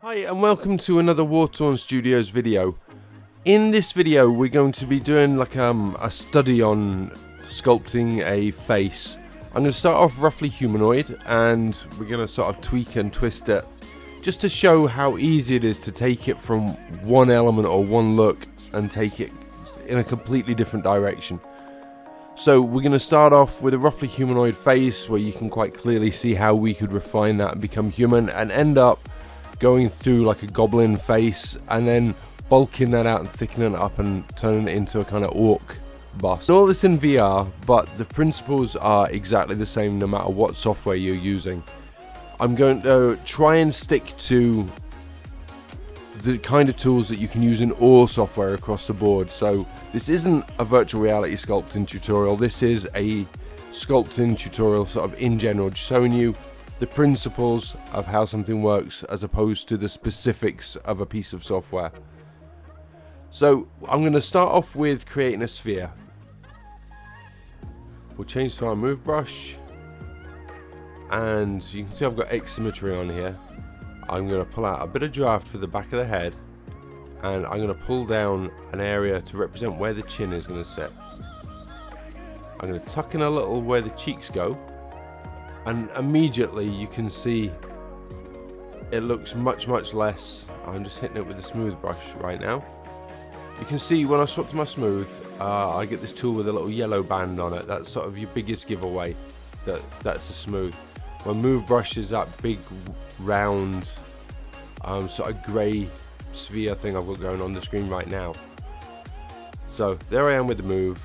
Hi and welcome to another War-Torn Studios video. In this video we're going to be doing like a study on sculpting a face. I'm going to start off roughly humanoid and we're going to sort of tweak and twist it just to show how easy it is to take it from one element or one look and take it in a completely different direction. So we're going to start off with a roughly humanoid face where you can quite clearly see how we could refine that and become human, and end up going through like a goblin face and then bulking that out and thickening it up and turning it into a kind of orc bust. All this in VR, but the principles are exactly the same no matter what software you're using. I'm going to try and stick to the kind of tools that you can use in all software across the board. So this isn't a virtual reality sculpting tutorial, this is a sculpting tutorial sort of in general, showing you the principles of how something works as opposed to the specifics of a piece of software. So I'm going to start off with creating a sphere. We'll change to our move brush, and you can see I've got asymmetry on here. I'm going to pull out a bit of draft for the back of the head, and I'm going to pull down an area to represent where the chin is going to sit. I'm going to tuck in a little where the cheeks go, and immediately you can see it looks much less. I'm just hitting it with the smooth brush right now. You can see when I swap to my smooth, I get this tool with a little yellow band on it. That's sort of your biggest giveaway that that's a smooth. My move brush is that big round sort of grey sphere thing I've got going on the screen right now. So there I am with the move,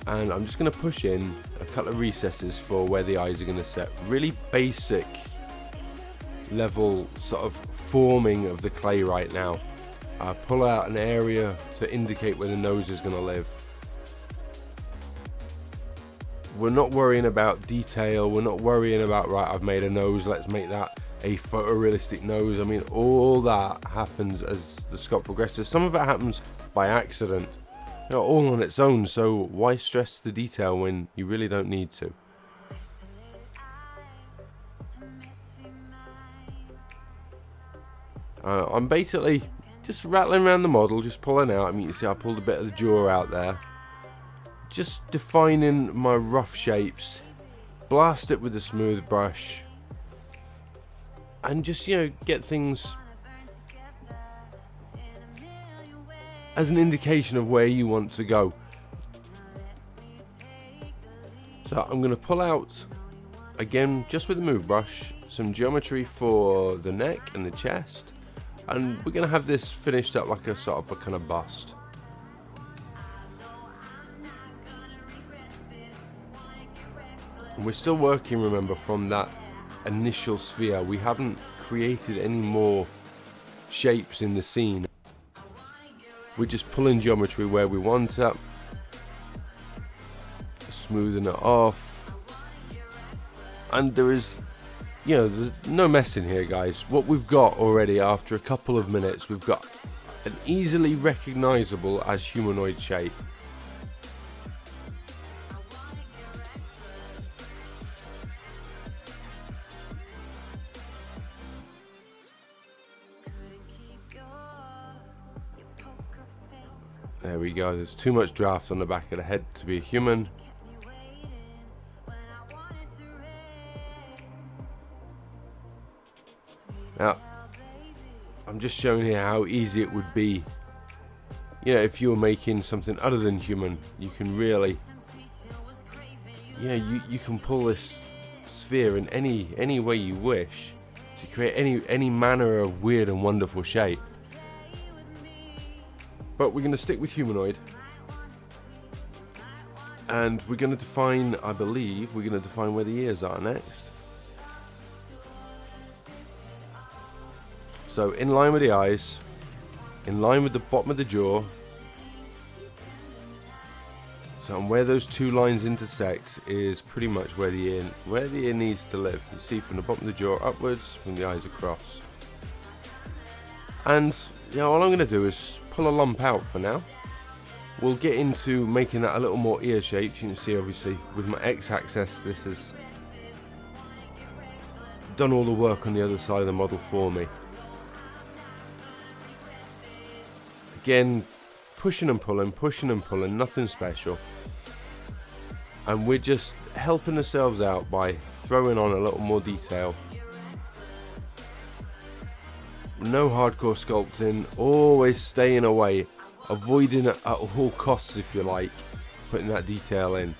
and I'm just going to push in a couple of recesses for where the eyes are going to sit. Really basic level sort of forming of the clay right now. Pull out an area to indicate where the nose is going to live. We're not worrying about detail, we're not worrying about, right, I've made a nose, let's make that a photorealistic nose. I mean, all that happens as the sculpt progresses. Some of it happens by accident, you know, all on its own, so why stress the detail when you really don't need to? I'm basically just rattling around the model, just pulling out. I mean, you see I pulled a bit of the jaw out there. Just defining my rough shapes, blast it with a smooth brush, and just, you know, get things as an indication of where you want to go. So I'm going to pull out, again, just with the move brush, some geometry for the neck and the chest, and we're going to have this finished up like a sort of a kind of bust. And we're still working, remember, from that initial sphere. We haven't created any more shapes in the scene. We're just pulling geometry where we want it, smoothing it off, and there is, you know, there's no mess in here, guys. What we've got already after a couple of minutes, we've got an easily recognizable as humanoid shape. There we go, there's too much draft on the back of the head to be a human. Now, I'm just showing here how easy it would be. You know, if you were making something other than human, you can really, yeah, you can pull this sphere in any way you wish to create any manner of weird and wonderful shape. But we're going to stick with humanoid, and we're going to define, I believe, we're going to define where the ears are next. So in line with the eyes, in line with the bottom of the jaw, so and where those two lines intersect is pretty much where the ear needs to live. You see, from the bottom of the jaw upwards, from the eyes across. And you know, all I'm going to do is pull a lump out for now. We'll get into making that a little more ear shaped. You can see, obviously, with my x-axis, this is done all the work on the other side of the model for me. Again, pushing and pulling, nothing special. And we're just helping ourselves out by throwing on a little more detail. No hardcore sculpting, always staying away, avoiding it at all costs, if you like, putting that detail in.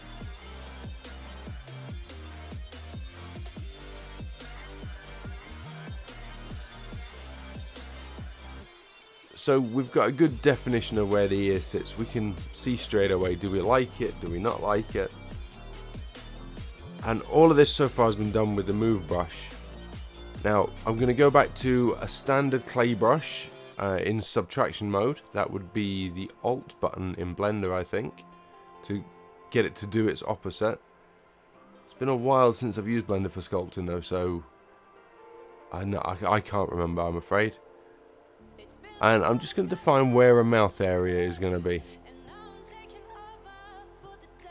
So we've got a good definition of where the ear sits. We can see straight away, do we like it, do we not like it? And all of this so far has been done with the move brush. Now I'm going to go back to a standard clay brush in subtraction mode. That would be the Alt button in Blender, I think, to get it to do its opposite. It's been a while since I've used Blender for sculpting though, so I can't remember, I'm afraid. And I'm just going to define where a mouth area is going to be.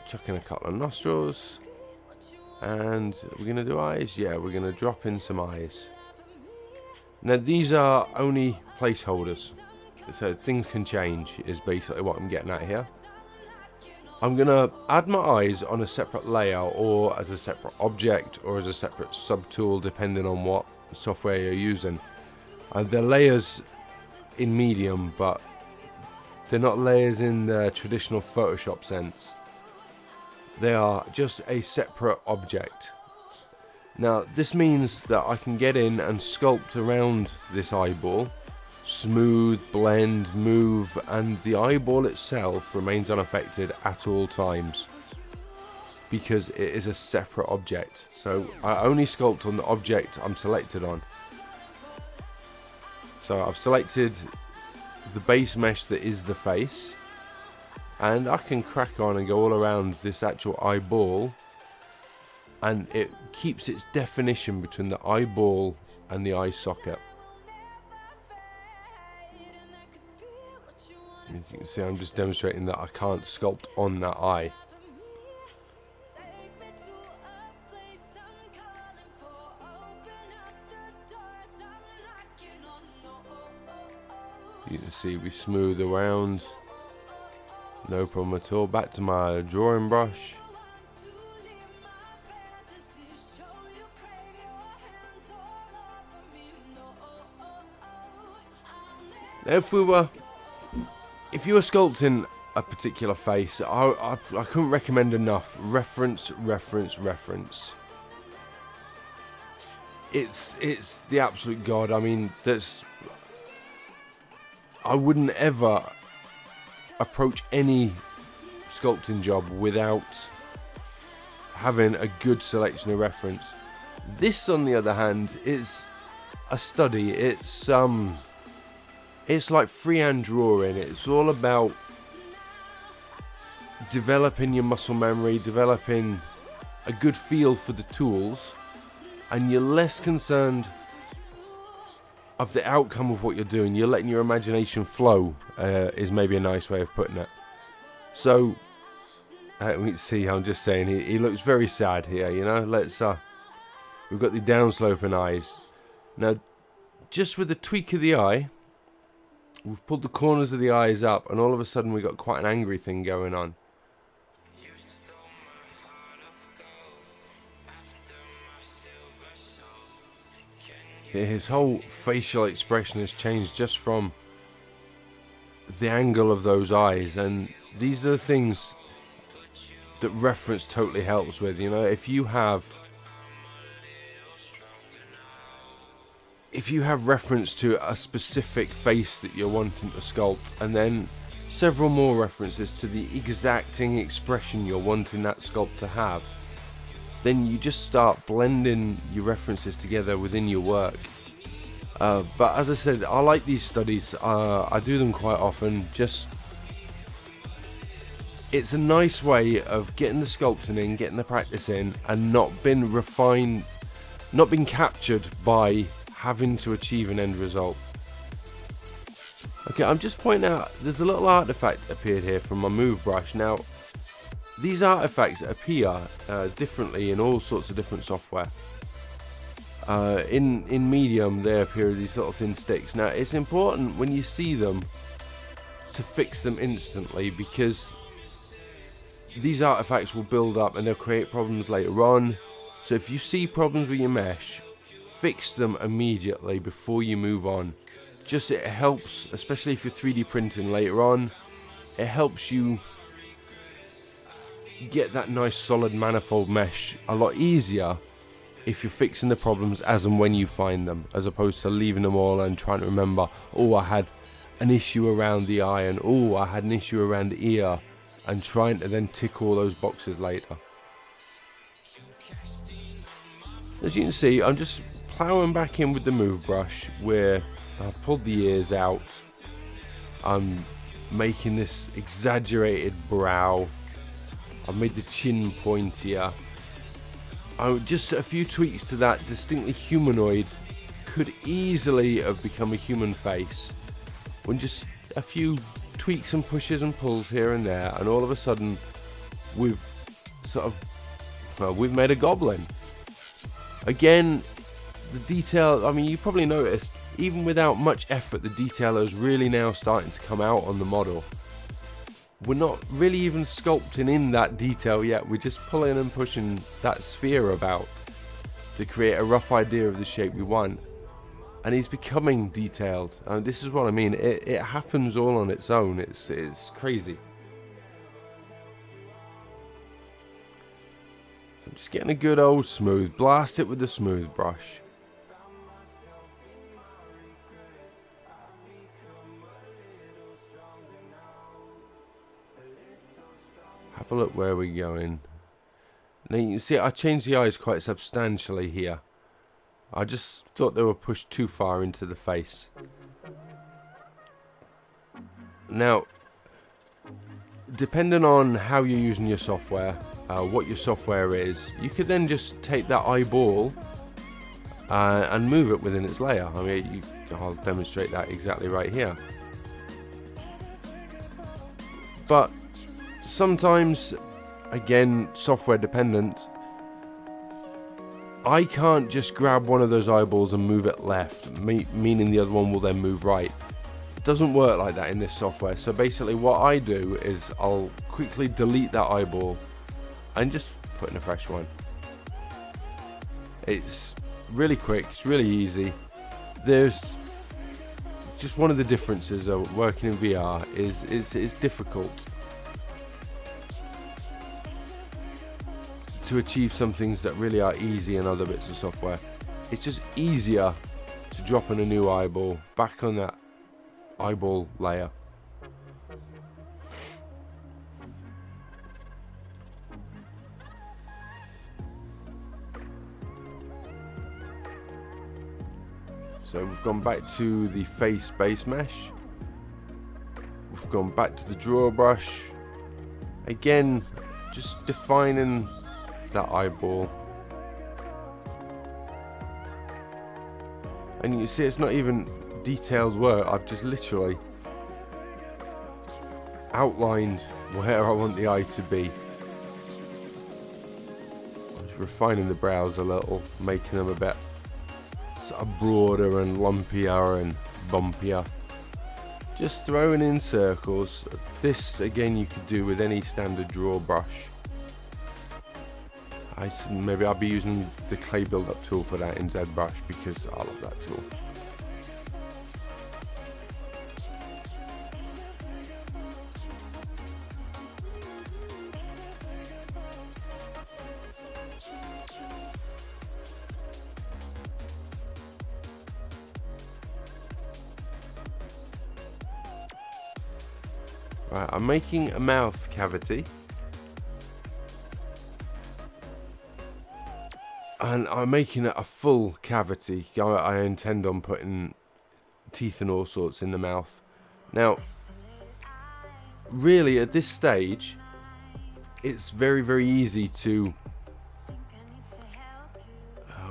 Chuck in a couple of nostrils. And we're going to do eyes. Yeah, we're going to drop in some eyes. Now these are only placeholders, so things can change, is basically what I'm getting at here. I'm going to add my eyes on a separate layer, or as a separate object, or as a separate subtool, depending on what software you're using. And they're layers in medium, but they're not layers in the traditional Photoshop sense. They are just a separate object. Now this means that I can get in and sculpt around this eyeball, smooth, blend, move, and the eyeball itself remains unaffected at all times because it is a separate object. So I only sculpt on the object I'm selected on. So I've selected the base mesh that is the face, and I can crack on and go all around this actual eyeball, and it keeps its definition between the eyeball and the eye socket. As you can see, I'm just demonstrating that I can't sculpt on that eye. You can see we smooth around, no problem at all. Back to my drawing brush. Now if you were sculpting a particular face, I couldn't recommend enough reference. It's the absolute god. I mean, I wouldn't ever approach any sculpting job without having a good selection of reference. This, on the other hand, is a study. It's like freehand drawing. It's all about developing your muscle memory, developing a good feel for the tools, and you're less concerned of the outcome of what you're doing. You're letting your imagination flow, is maybe a nice way of putting it. So we can see, I'm just saying, he looks very sad here, you know. We've got the downsloping eyes. Now just with the tweak of the eye, we've pulled the corners of the eyes up, and all of a sudden we've got quite an angry thing going on. His whole facial expression has changed just from the angle of those eyes, and these are the things that reference totally helps with. You know, if you have reference to a specific face that you're wanting to sculpt, and then several more references to the exacting expression you're wanting that sculpt to have, then you just start blending your references together within your work. But as I said, I like these studies. I do them quite often. It's a nice way of getting the sculpting in, getting the practice in, and not being refined, not being captured by having to achieve an end result. Okay, I'm just pointing out there's a little artifact appeared here from my move brush. Now these artifacts appear differently in all sorts of different software. In medium, they appear as these little thin sticks. Now, it's important when you see them to fix them instantly, because these artifacts will build up and they'll create problems later on. So if you see problems with your mesh, fix them immediately before you move on. Just, it helps, especially if you're 3D printing later on, it helps you get that nice solid manifold mesh a lot easier if you're fixing the problems as and when you find them, as opposed to leaving them all and trying to remember, oh, I had an issue around the eye, and oh, I had an issue around the ear, and trying to then tick all those boxes later. As you can see, I'm just ploughing back in with the move brush where I've pulled the ears out. I'm making this exaggerated brow. I've made the chin pointier. Just a few tweaks to that distinctly humanoid could easily have become a human face, when just a few tweaks and pushes and pulls here and there, and all of a sudden we've we've made a goblin. Again, the detail, I mean, you probably noticed, even without much effort, the detail is really now starting to come out on the model. We're not really even sculpting in that detail yet, we're just pulling and pushing that sphere about to create a rough idea of the shape we want. And he's becoming detailed. This is what I mean, it happens all on its own, it's crazy. So I'm just getting a good old smooth, blast it with the smooth brush. Have a look where we're going. Now you can see I changed the eyes quite substantially here. I just thought they were pushed too far into the face. Now, depending on how you're using your software, what your software is, you could then just take that eyeball and move it within its layer. I mean, I'll demonstrate that exactly right here. But sometimes, again, software dependent, I can't just grab one of those eyeballs and move it left, meaning the other one will then move right. It doesn't work like that in this software. So basically what I do is I'll quickly delete that eyeball and just put in a fresh one. It's really quick, it's really easy. There's just one of the differences of working in VR is it's difficult to achieve some things that really are easy in other bits of software. It's just easier to drop in a new eyeball back on that eyeball layer. So we've gone back to the face base mesh. We've gone back to the draw brush. Again, just defining that eyeball. And you see it's not even detailed work. I've just literally outlined where I want the eye to be. Just refining the brows a little, making them a bit sort of broader and lumpier and bumpier. Just throwing in circles. This again you could do with any standard draw brush. Maybe I'll be using the clay build-up tool for that in ZBrush because I love that tool. Right, I'm making a mouth cavity. And I'm making it a full cavity. I intend on putting teeth and all sorts in the mouth. Now, really at this stage, it's very, very easy to...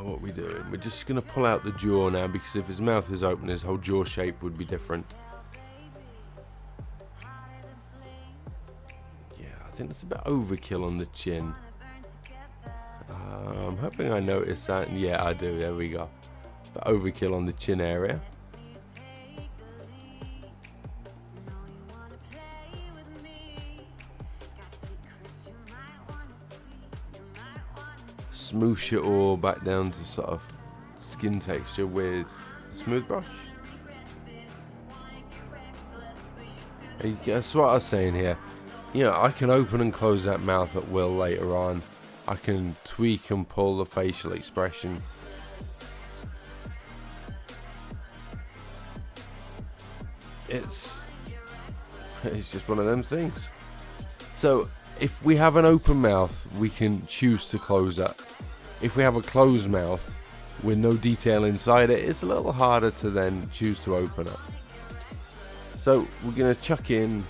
what are we doing? We're just going to pull out the jaw now, because if his mouth is open, his whole jaw shape would be different. Yeah, I think that's a bit overkill on the chin. I'm hoping I noticed that, and yeah, I do. There we go. But overkill on the chin area. Smoosh it all back down to sort of skin texture with the smooth brush. And that's what I was saying here. You know, I can open and close that mouth at will later on. I can tweak and pull the facial expression. It's just one of them things. So if we have an open mouth, we can choose to close it. If we have a closed mouth with no detail inside it, it's a little harder to then choose to open it. So we're going to chuck in,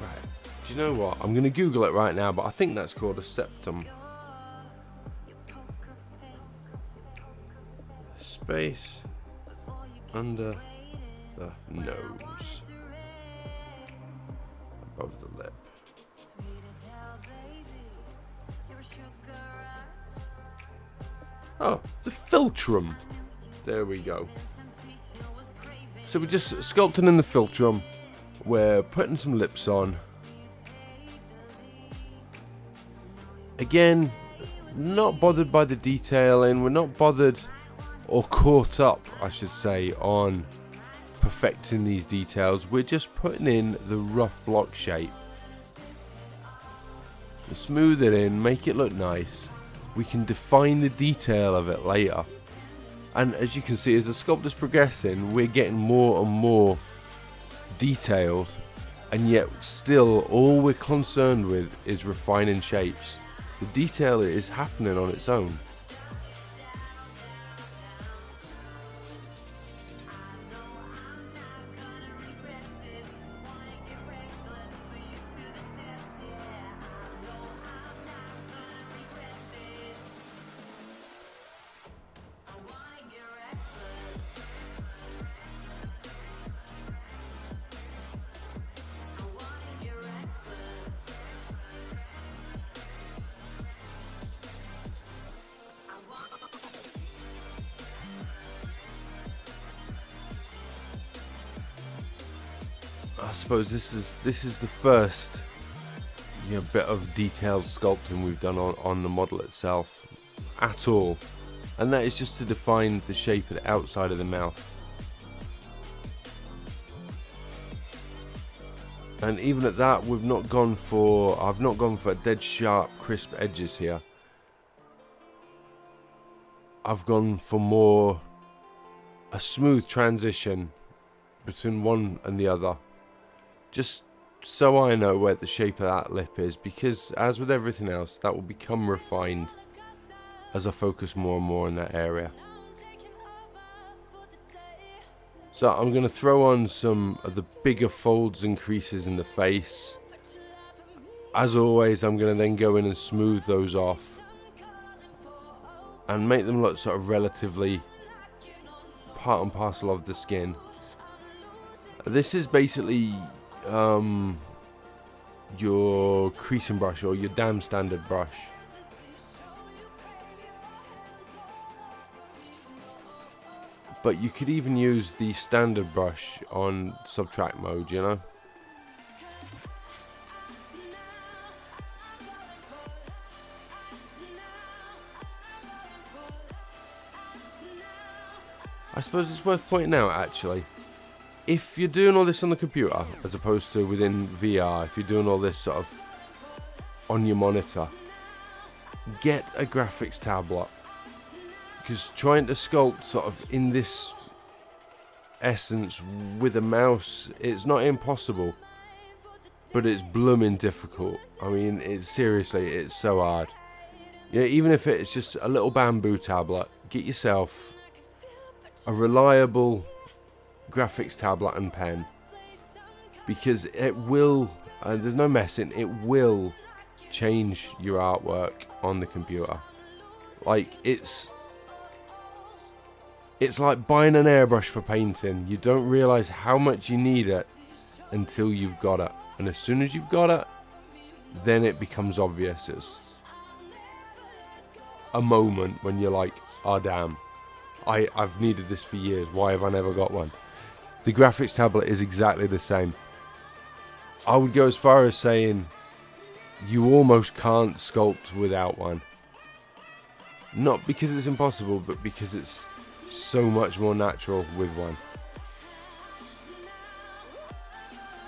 right, do you know what, I'm going to Google it right now, but I think that's called a septum. Space under the nose, above the lip. Oh, the philtrum. There we go. So we're just sculpting in the philtrum. We're putting some lips on. Again, not bothered by the detailing. We're not bothered or caught up, I should say, on perfecting these details. We're just putting in the rough block shape. We'll smooth it in, make it look nice. We can define the detail of it later. And as you can see, as the sculpt is progressing, we're getting more and more detailed, and yet still all we're concerned with is refining shapes. The detail is happening on its own. I suppose this is the first bit of detailed sculpting we've done on the model itself at all, and that is just to define the shape of the outside of the mouth. And even at that, I've not gone for dead sharp crisp edges here. I've gone for more a smooth transition between one and the other, just so I know where the shape of that lip is, because as with everything else, that will become refined as I focus more and more in that area. So I'm going to throw on some of the bigger folds and creases in the face. As always, I'm going to then go in and smooth those off and make them look sort of relatively part and parcel of the skin. This is basically your creasing brush or your damn standard brush. But you could even use the standard brush on subtract mode, you know. I suppose it's worth pointing out, actually, if you're doing all this on the computer as opposed to within VR, if you're doing all this sort of on your monitor, get a graphics tablet, because trying to sculpt sort of in this essence with a mouse, it's not impossible, but it's blooming difficult. I mean, it's so hard. You know, even if it's just a little bamboo tablet, get yourself a reliable graphics tablet and pen, because it will, there's no messing, it will change your artwork on the computer. Like, it's like buying an airbrush for painting. You don't realize how much you need it until you've got it, and as soon as you've got it, then it becomes obvious. a moment when you're like, oh damn, I've needed this for years, why have I never got one? The graphics tablet is exactly the same. I would go as far as saying you almost can't sculpt without one. Not because it's impossible, but because it's so much more natural with one.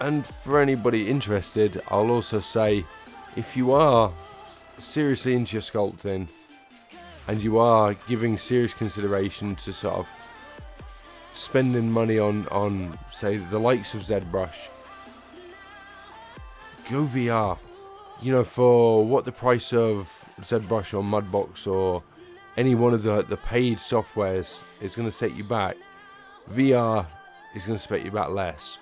And for anybody interested, I'll also say, if you are seriously into your sculpting and you are giving serious consideration to sort of spending money on say the likes of ZBrush, go VR. You know, for what the price of ZBrush or Mudbox or any one of the paid softwares is going to set you back, VR is going to set you back less.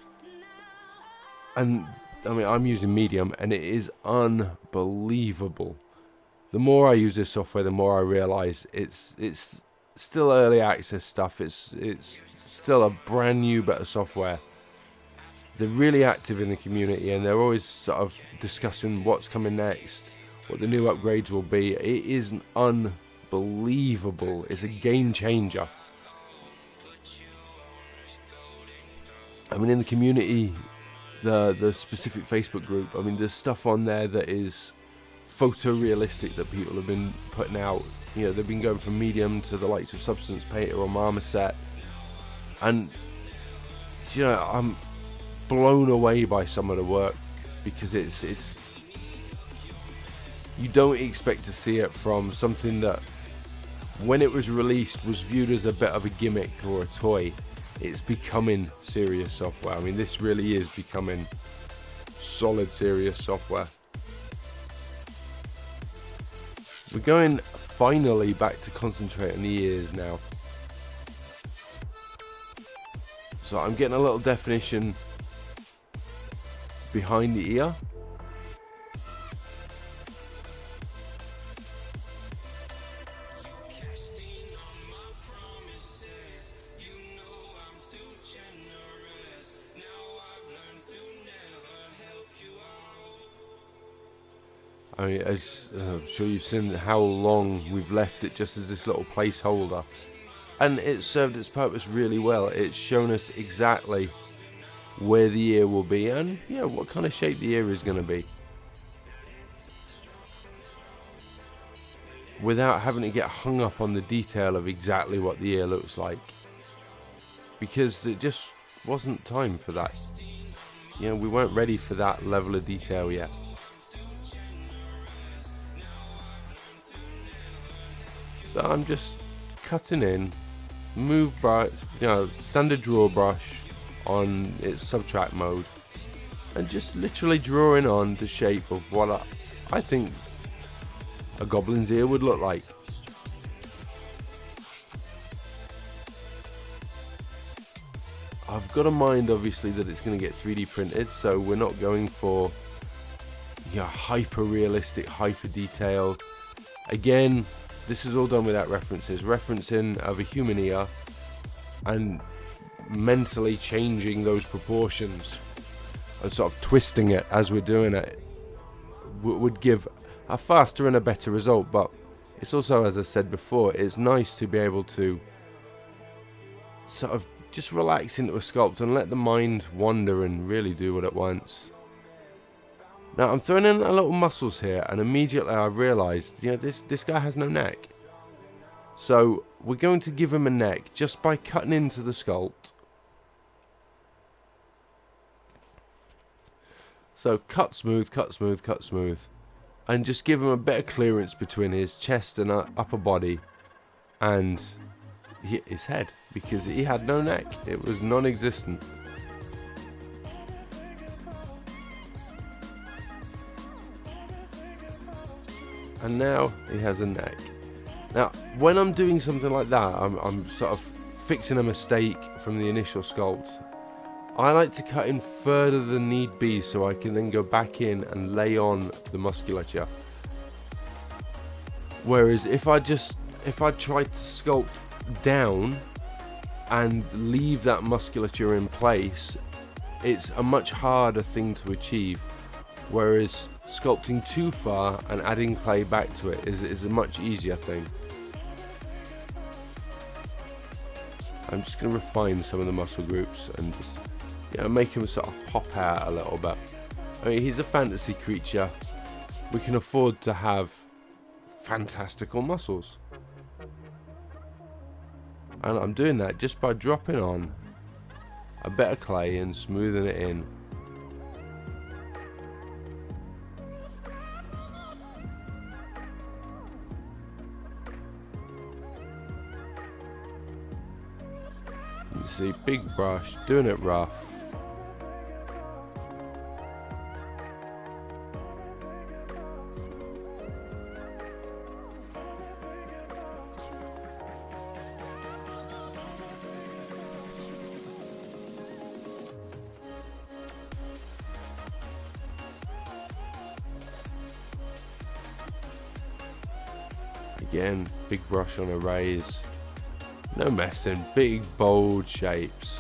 And I mean, I'm using Medium and it is unbelievable. The more I use this software, the more I realize it's still early access stuff. It's still a brand new bit of software. They're really active in the community and they're always sort of discussing what's coming next, what the new upgrades will be. It is unbelievable. It's a game changer. I mean, in the community, the specific Facebook group, I mean, there's stuff on there that is photorealistic that people have been putting out. You know, they've been going from Medium to the likes of Substance Painter or Marmoset, and you know, I'm blown away by some of the work because it's you don't expect to see it from something that when it was released was viewed as a bit of a gimmick or a toy. It's becoming serious software. I mean, this really is becoming solid serious software. We're going finally back to concentrate on the ears now. So I'm getting a little definition behind the ear. I mean, as I'm sure you've seen how long we've left it just as this little placeholder, and it served its purpose really well. It's shown us exactly where the ear will be and what kind of shape the ear is going to be, without having to get hung up on the detail of exactly what the ear looks like, because it just wasn't time for that. We weren't ready for that level of detail yet. So I'm just cutting in, move brush, standard draw brush on its subtract mode, and just literally drawing on the shape of what I think a goblin's ear would look like. I've got a mind obviously that it's going to get 3D printed, so we're not going for hyper realistic, hyper detailed. Again, this is all done without referencing of a human ear and mentally changing those proportions and sort of twisting it as we're doing it would give a faster and a better result. But it's also, as I said before, it's nice to be able to sort of just relax into a sculpt and let the mind wander and really do what it wants. Now I'm throwing in a little muscles here, and immediately I realised, this guy has no neck. So we're going to give him a neck just by cutting into the sculpt. So cut smooth, cut smooth, cut smooth, and just give him a bit of clearance between his chest and upper body and his head, because he had no neck. It was non-existent. And now he has a neck. Now, when I'm doing something like that, I'm sort of fixing a mistake from the initial sculpt. I like to cut in further than need be, so I can then go back in and lay on the musculature. Whereas if I try to sculpt down and leave that musculature in place, it's a much harder thing to achieve. Whereas sculpting too far and adding clay back to it is a much easier thing. I'm just going to refine some of the muscle groups and just, you know, make him sort of pop out a little bit. I mean, he's a fantasy creature. We can afford to have fantastical muscles. And I'm doing that just by dropping on a bit of clay and smoothing it in. You see, big brush, doing it rough. Again, big brush on a raise. No messing, big bold shapes.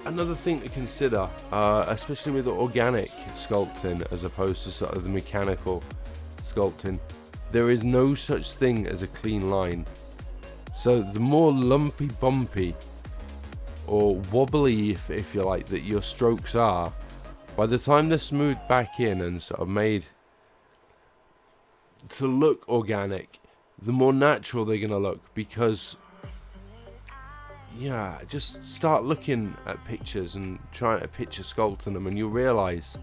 Another thing to consider, especially with organic sculpting as opposed to sort of the mechanical sculpting, there is no such thing as a clean line. So the more lumpy, bumpy, or wobbly, if you like, that your strokes are, by the time they're smoothed back in and sort of made to look organic, the more natural they're going to look. Because, yeah, just start looking at pictures and trying to picture sculpting them, and you'll realise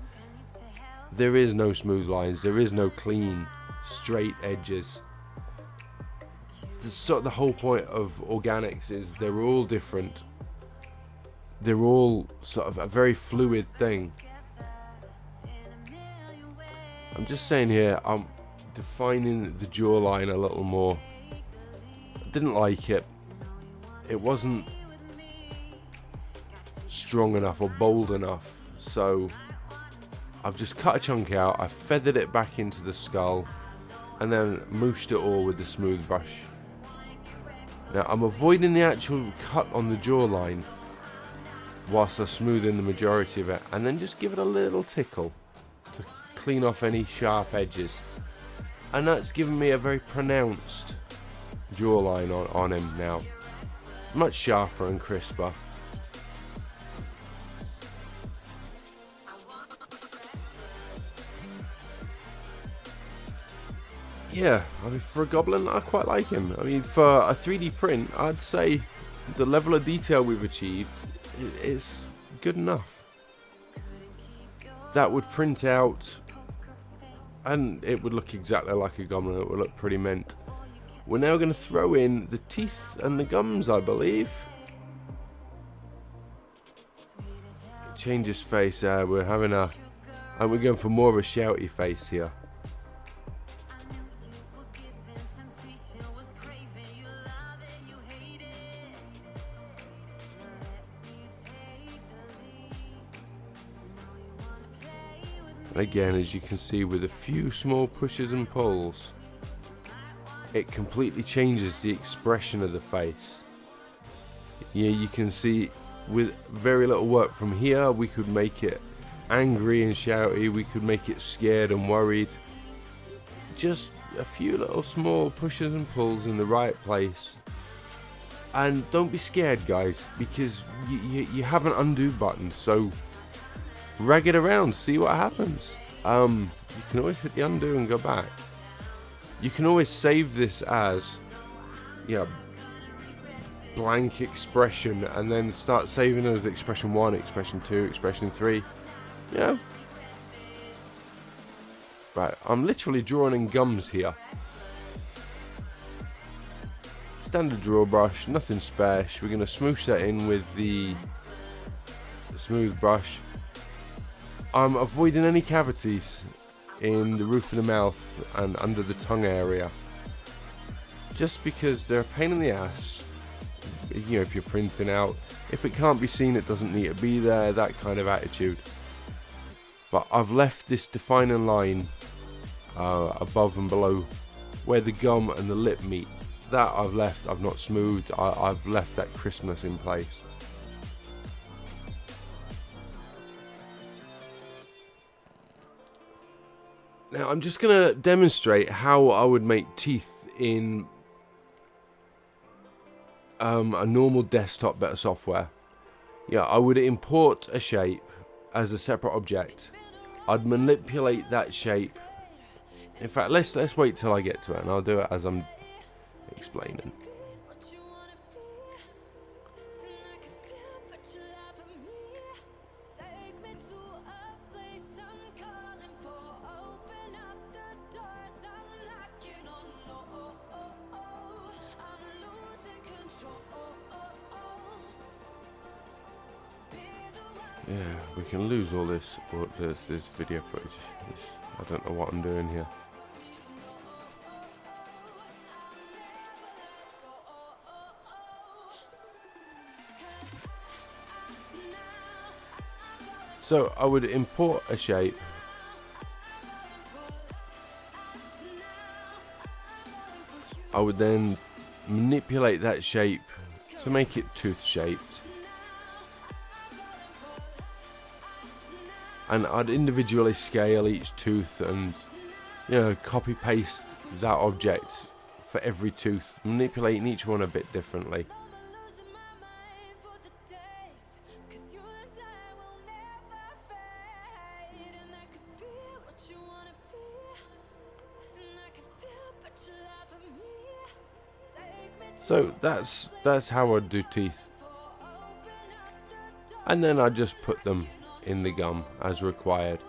there is no smooth lines, there is no clean, straight edges. Sort of the whole point of organics is they're all different. They're all sort of a very fluid thing. I'm just saying here, I'm defining the jawline a little more. I didn't like it. It wasn't strong enough or bold enough. So I've just cut a chunk out, I feathered it back into the skull, and then mooshed it all with the smooth brush. Now I'm avoiding the actual cut on the jawline whilst I smooth in the majority of it, and then just give it a little tickle to clean off any sharp edges. And that's given me a very pronounced jawline on him now. Much sharper and crisper. Yeah, I mean, for a goblin, I quite like him. I mean, for a 3D print, I'd say the level of detail we've achieved is good enough. That would print out, and it would look exactly like a goblin. It would look pretty mint. We're now going to throw in the teeth and the gums, I believe. Change his face. We're having a, and we're going for more of a shouty face here. Again, as you can see, with a few small pushes and pulls, it completely changes the expression of the face. Yeah, you can see with very little work from here, we could make it angry and shouty, we could make it scared and worried. Just a few little small pushes and pulls in the right place. And don't be scared, guys, because you have an undo button, so rag it around, see what happens. You can always hit the undo and go back. You can always save this as, yeah, blank expression, and then start saving it as expression 1, expression 2, expression 3. You know? Right, I'm literally drawing in gums here. Standard draw brush, nothing special. We're going to smoosh that in with the smooth brush. I'm avoiding any cavities in the roof of the mouth and under the tongue area, just because they're a pain in the ass. You know, if you're printing out, if it can't be seen, it doesn't need to be there, that kind of attitude. But I've left this defining line above and below where the gum and the lip meet. That I've left, I've not smoothed, I've left that crispness in place. Now I'm just going to demonstrate how I would make teeth in a normal desktop bit of software. Yeah, I would import a shape as a separate object. I'd manipulate that shape. In fact, let's wait till I get to it, and I'll do it as I'm explaining. Yeah, we can lose all this video footage. I don't know what I'm doing here. So I would import a shape. I would then manipulate that shape to make it tooth shaped. And I'd individually scale each tooth and, you know, copy paste that object for every tooth, manipulating each one a bit differently. So that's how I'd do teeth. And then I just put them in the gum as required.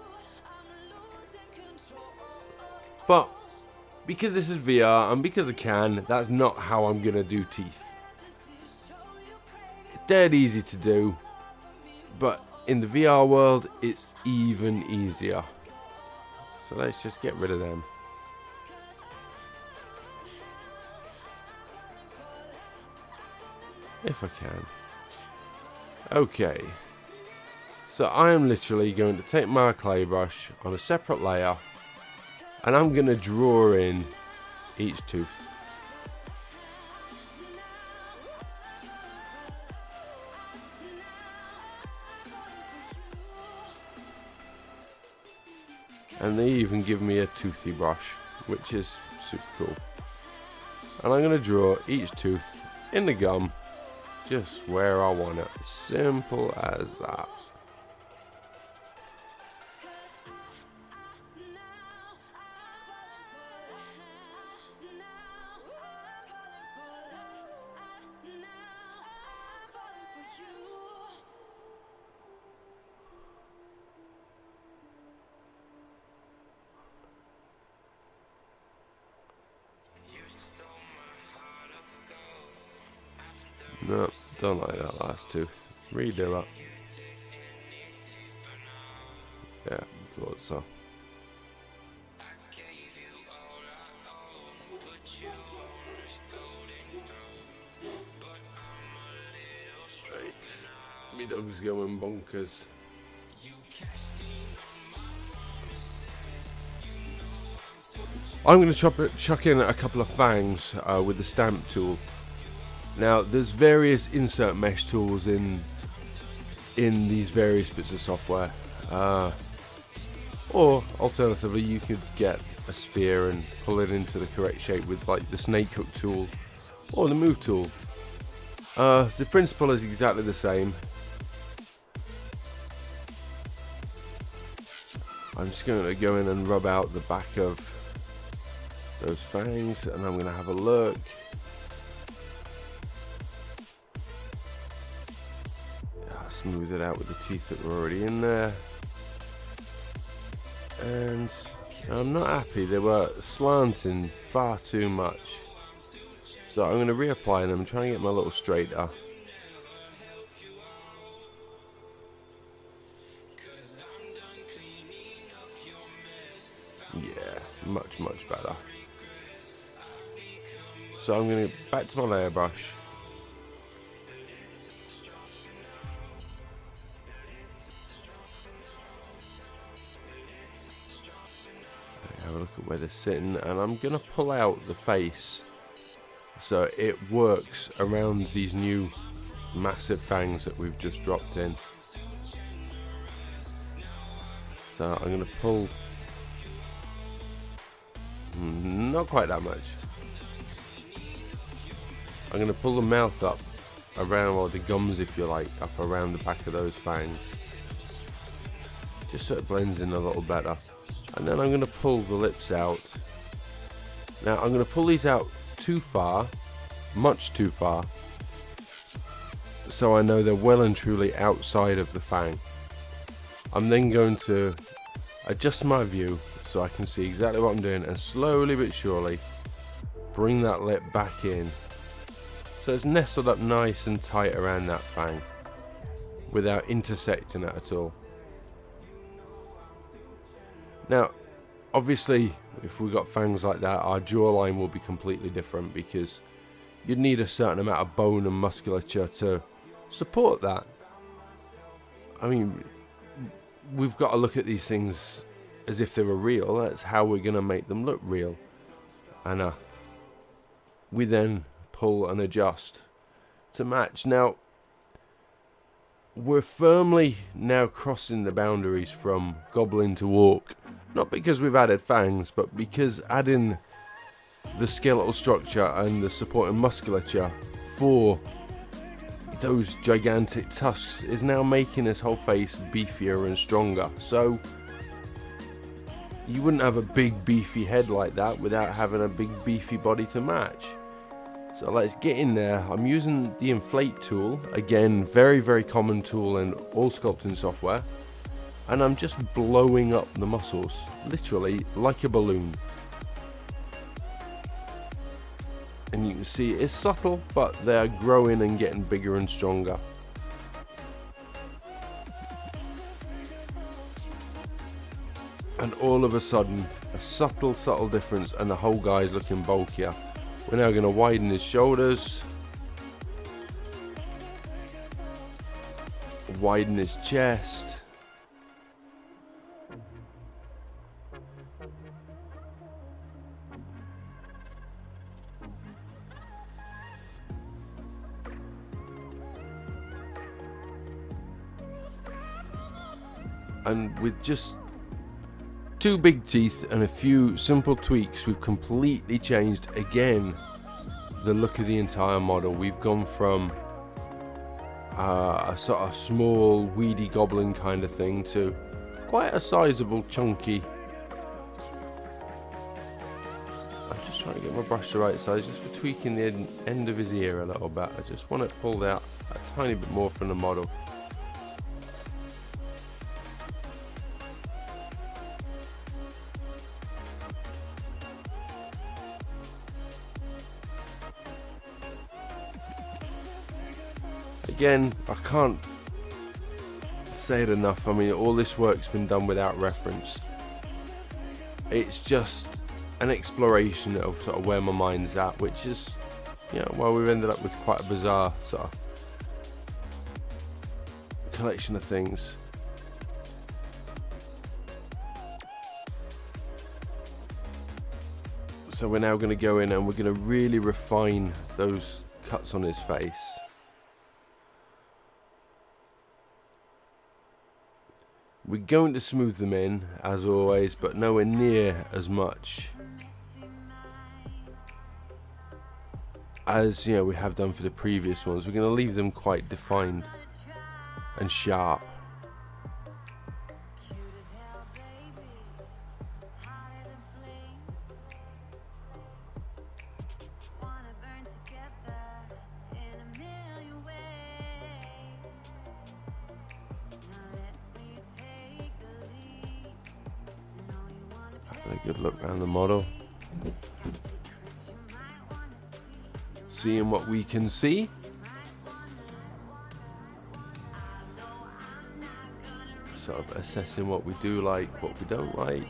But because this is VR and because I can, that's not how I'm gonna do teeth. It's dead easy to do, but in the VR world it's even easier. So let's just get rid of them. If I can. Okay. So I am literally going to take my clay brush on a separate layer and I'm going to draw in each tooth. And they even give me a toothy brush, which is super cool. And I'm going to draw each tooth in the gum just where I want it. Simple as that. No, don't like that last tooth. Redo that. Yeah, thought so. Right, me dog's going bonkers. I'm going to chuck in a couple of fangs with the stamp tool. Now, there's various insert mesh tools in these various bits of software, or alternatively, you could get a sphere and pull it into the correct shape with like the snake hook tool or the move tool. The principle is exactly the same. I'm just going to go in and rub out the back of those fangs, and I'm going to have a look. Smooth it out with the teeth that were already in there, and I'm not happy. They were slanting far too much, so I'm going to reapply them, try and get my little straighter. Yeah, much better. So I'm going to back to my layer brush. Have a look at where they're sitting, and I'm gonna pull out the face so it works around these new massive fangs that we've just dropped in. So I'm gonna pull, not quite that much. I'm gonna pull the mouth up around, or the gums if you like, up around the back of those fangs, just so it blends in a little better. And then I'm going to pull the lips out. Now I'm going to pull these out too far, much too far, so I know they're well and truly outside of the fang. I'm then going to adjust my view so I can see exactly what I'm doing, and slowly but surely bring that lip back in so it's nestled up nice and tight around that fang without intersecting it at all. Now, obviously, if we've got fangs like that, our jawline will be completely different, because you'd need a certain amount of bone and musculature to support that. I mean, we've got to look at these things as if they were real. That's how we're going to make them look real. And we then pull and adjust to match. Now, we're firmly now crossing the boundaries from goblin to orc. Not because we've added fangs, but because adding the skeletal structure and the supporting musculature for those gigantic tusks is now making this whole face beefier and stronger. So you wouldn't have a big beefy head like that without having a big beefy body to match. So let's get in there. I'm using the inflate tool, again, very common tool in all sculpting software, and I'm just blowing up the muscles, literally like a balloon. And you can see it's subtle, but they're growing and getting bigger and stronger. And all of a sudden, a subtle difference, and the whole guy's looking bulkier. We're now going to widen his shoulders, widen his chest, and with just 2 big teeth and a few simple tweaks, we've completely changed again the look of the entire model. We've gone from a sort of small weedy goblin kind of thing to quite a sizable chunky. I'm just trying to get my brush the right size, just for tweaking the end of his ear a little bit. I just want it pulled out a tiny bit more from the model. Again, I can't say it enough. I mean, all this work's been done without reference. It's just an exploration of sort of where my mind's at, which is, you know, well, we've ended up with quite a bizarre sort of collection of things. So we're now going to go in and we're going to really refine those cuts on his face. We're going to smooth them in, as always, but nowhere near as much as, you know, we have done for the previous ones. We're going to leave them quite defined and sharp. A good look around the model, seeing what we can see. Sort of assessing what we do like, what we don't like.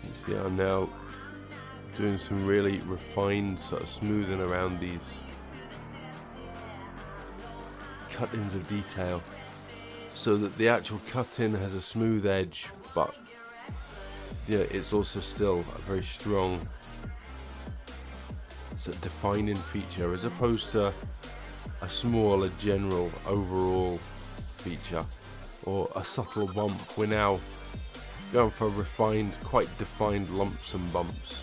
You see, I'm now doing some really refined sort of smoothing around these cut-ins of detail, so that the actual cut-in has a smooth edge, but yeah, it's also still a very strong sort of defining feature, as opposed to a smaller general overall feature or a subtle bump. We're now going for refined, quite defined lumps and bumps.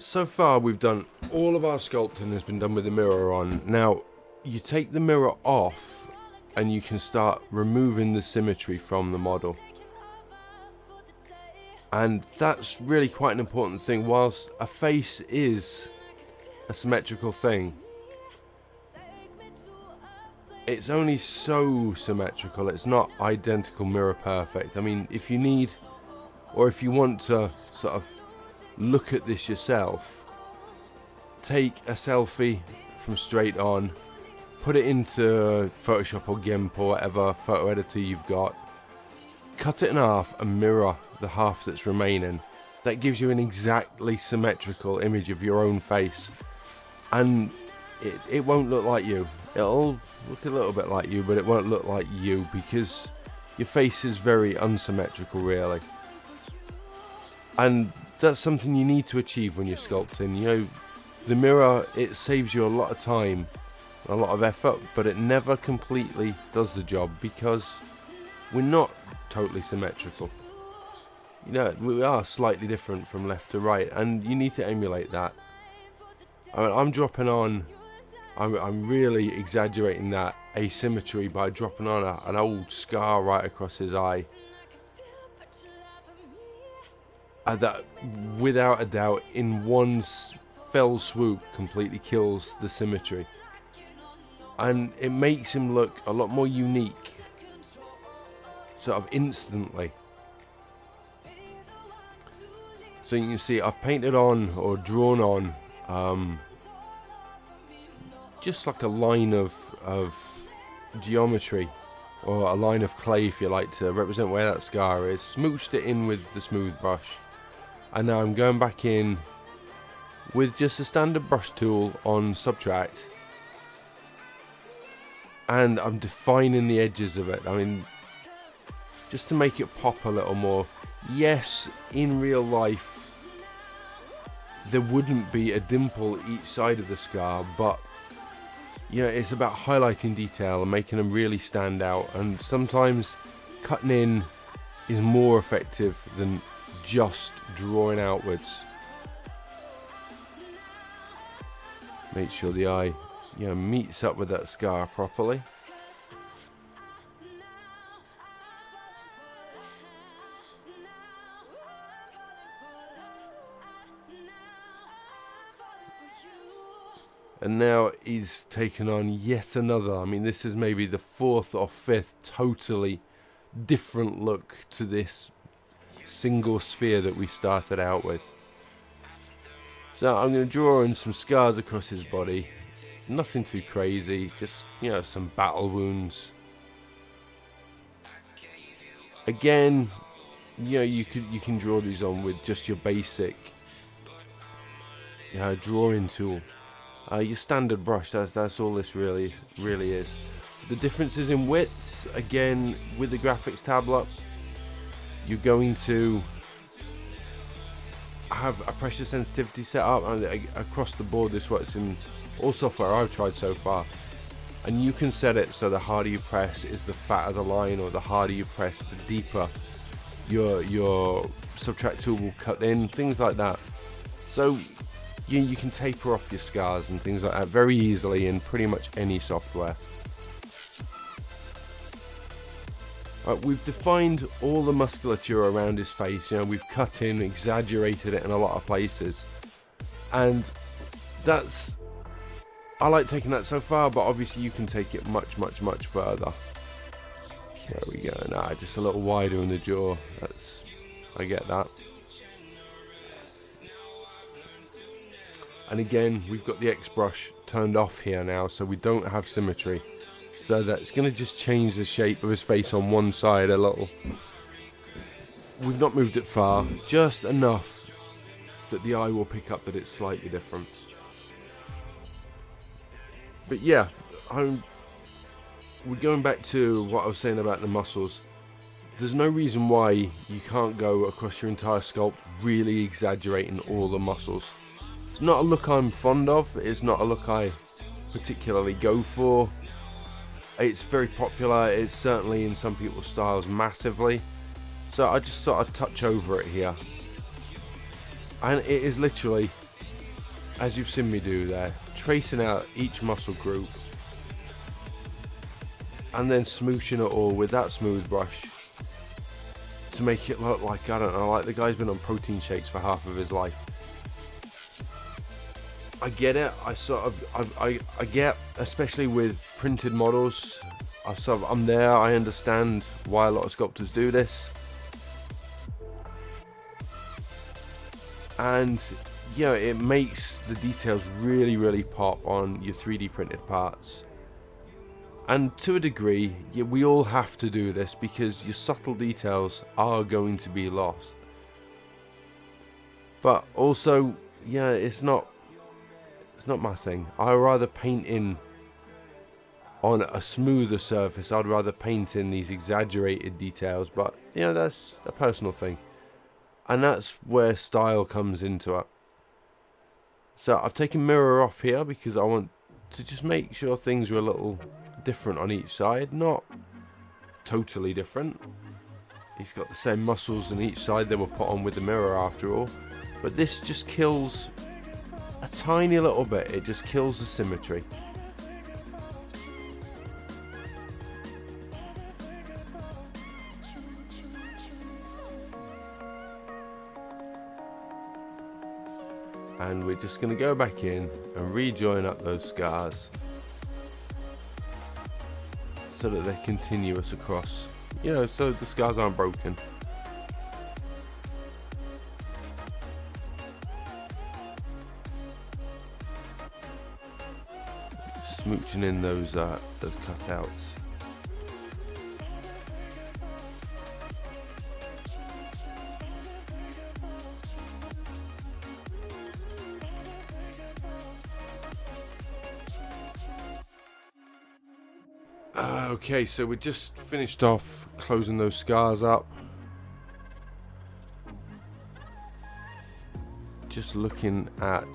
So far we've done, all of our sculpting has been done with the mirror on. Now you take the mirror off and you can start removing the symmetry from the model, and that's really quite an important thing. Whilst a face is a symmetrical thing, it's only so symmetrical, it's not identical mirror perfect. I mean, if you need, or if you want to sort of look at this yourself, take a selfie from straight on, put it into Photoshop or GIMP or whatever photo editor you've got, cut it in half and mirror the half that's remaining. That gives you an exactly symmetrical image of your own face, and it won't look like you. It'll look a little bit like you, but it won't look like you, because your face is very unsymmetrical really. And that's something you need to achieve when you're sculpting. You know, the mirror, it saves you a lot of time, a lot of effort, but it never completely does the job, because we're not totally symmetrical. You know, we are slightly different from left to right, and you need to emulate that. I mean, I'm dropping on, I'm really exaggerating that asymmetry by dropping on an old scar right across his eye. That, without a doubt, in one fell swoop, completely kills the symmetry, and it makes him look a lot more unique, sort of instantly. So you can see I've painted on, or drawn on, just like a line of geometry, or a line of clay, if you like, to represent where that scar is. Smooshed it in with the smooth brush. And now I'm going back in with just a standard brush tool on Subtract, and I'm defining the edges of it. I mean, just to make it pop a little more. Yes, in real life there wouldn't be a dimple each side of the scar, but you know, it's about highlighting detail and making them really stand out, and sometimes cutting in is more effective than just drawing outwards. Make sure the eye, you know, meets up with that scar properly. And now he's taken on yet another, I mean, this is maybe the fourth or fifth totally different look to this single sphere that we started out with. So I'm going to draw in some scars across his body, Nothing too crazy, just, you know, some battle wounds. Again, you know, you can draw these on with just your basic drawing tool, your standard brush. That's all this really is. The differences in widths, again, with the graphics tablet, you're going to have a pressure sensitivity set up, and across the board this works in all software I've tried so far, and you can set it so the harder you press is the fatter the line, or the harder you press the deeper your subtract tool will cut in, things like that. So you can taper off your scars and things like that very easily in pretty much any software. We've defined all the musculature around his face. You know, we've cut in, exaggerated it in a lot of places, and I like taking that so far, but obviously you can take it much further. There we go. Nah, just a little wider in the jaw. I get that. And again, we've got the X brush turned off here now, so we don't have symmetry. So that's going to just change the shape of his face on one side a little. We've not moved it far, just enough that the eye will pick up that it's slightly different. But yeah, we're going back to what I was saying about the muscles. There's no reason why you can't go across your entire sculpt really exaggerating all the muscles. It's not a look I'm fond of, it's not a look I particularly go for. It's very popular, it's certainly in some people's styles massively. So I just sort of touch over it here. And it is literally, as you've seen me do there, tracing out each muscle group and then smooshing it all with that smooth brush to make it look like, I don't know, like the guy's been on protein shakes for half of his life. I get it. I get, especially with printed models, I'm there. I understand why a lot of sculptors do this, and yeah, it makes the details really pop on your 3D printed parts. And to a degree, yeah, we all have to do this because your subtle details are going to be lost. But also, yeah, it's not my thing. I rather paint in on a smoother surface. I'd rather paint in these exaggerated details, but you know, that's a personal thing, and that's where style comes into it. So I've taken mirror off here because I want to just make sure things are a little different on each side, not totally different. He's got the same muscles on each side they were put on with the mirror after all, but this just kills a tiny little bit. It just kills the symmetry. And we're just going to go back in and rejoin up those scars so that they're continuous across, you know, so the scars aren't broken. Smooching in those cutouts. Okay, so we just finished off closing those scars up. Just looking at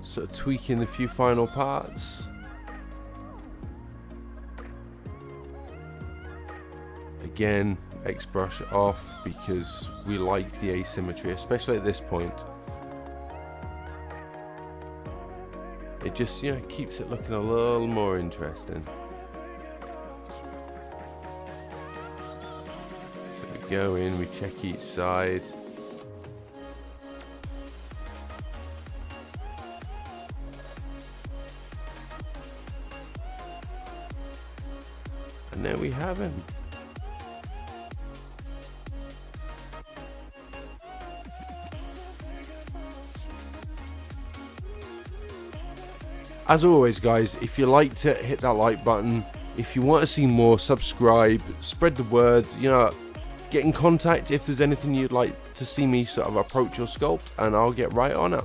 sort of tweaking a few final parts. Again, X brush off because we like the asymmetry, especially at this point. It just, you know, keeps it looking a little more interesting. So we go in, we check each side. And there we have him. As always guys, if you liked it, hit that like button. If you want to see more, subscribe, spread the word, you know, get in contact if there's anything you'd like to see me sort of approach or sculpt, and I'll get right on it.